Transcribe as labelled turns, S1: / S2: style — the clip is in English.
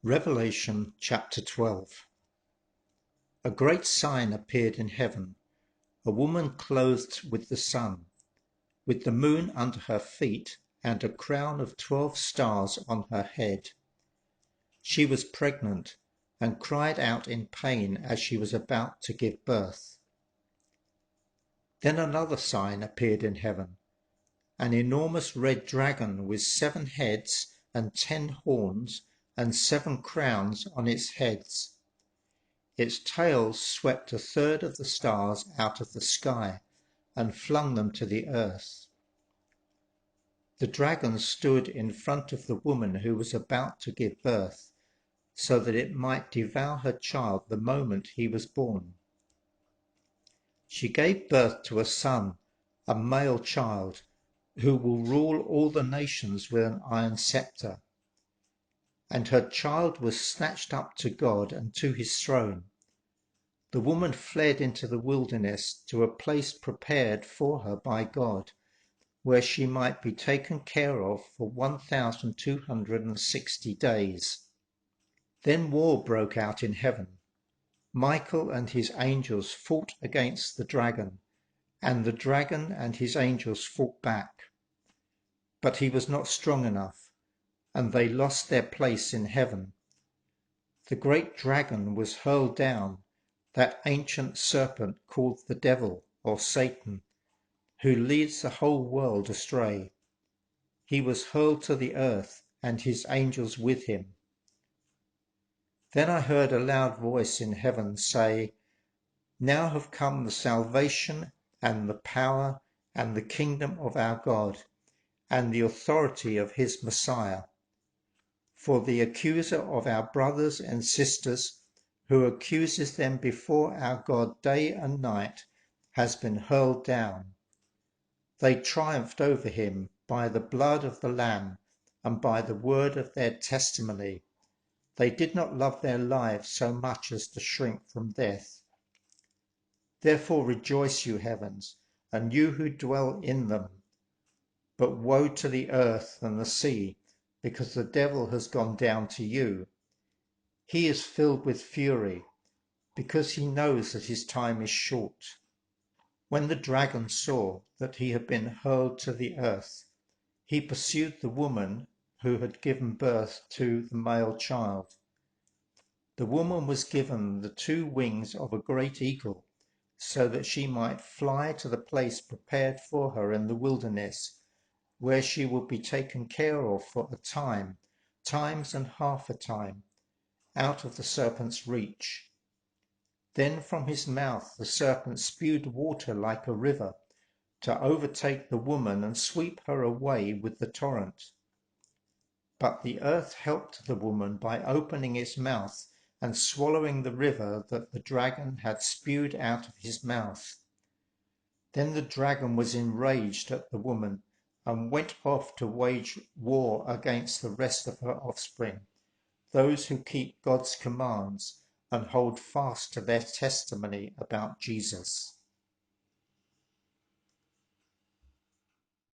S1: Revelation chapter 12. A great sign appeared in heaven, a woman clothed with the sun, with the moon under her feet, and a crown of 12 stars on her head. She was pregnant and cried out in pain as she was about to give birth. Then another sign appeared in heaven, an enormous red dragon with 7 heads and 10 horns and 7 crowns on its heads. Its tail swept a third of the stars out of the sky and flung them to the earth. The dragon stood in front of the woman who was about to give birth, so that it might devour her child the moment he was born. She gave birth to a son, a male child, who will rule all the nations with an iron scepter. And her child was snatched up to God and to his throne. The woman fled into the wilderness to a place prepared for her by God, where she might be taken care of for 1260 days. Then war broke out in heaven. Michael and his angels fought against the dragon, and the dragon and his angels fought back. But he was not strong enough, and they lost their place in heaven. The great dragon was hurled down, that ancient serpent called the devil or Satan, who leads the whole world astray. He was hurled to the earth, and his angels with him. Then I heard a loud voice in heaven say, "Now have come the salvation and the power and the kingdom of our God and the authority of his Messiah. For the accuser of our brothers and sisters, who accuses them before our God day and night, has been hurled down. They triumphed over him by the blood of the Lamb and by the word of their testimony. They did not love their lives so much as to shrink from death. Therefore rejoice, you heavens, and you who dwell in them. But woe to the earth and the sea, because the devil has gone down to you. He is filled with fury, because he knows that his time is short." When the dragon saw that he had been hurled to the earth, he pursued the woman who had given birth to the male child. The woman was given the 2 wings of a great eagle, so that she might fly to the place prepared for her in the wilderness, where she will be taken care of for a time, times and half a time, out of the serpent's reach. Then from his mouth the serpent spewed water like a river, to overtake the woman and sweep her away with the torrent. But the earth helped the woman by opening its mouth and swallowing the river that the dragon had spewed out of his mouth. Then the dragon was enraged at the woman and went off to wage war against the rest of her offspring, those who keep God's commands and hold fast to their testimony about Jesus.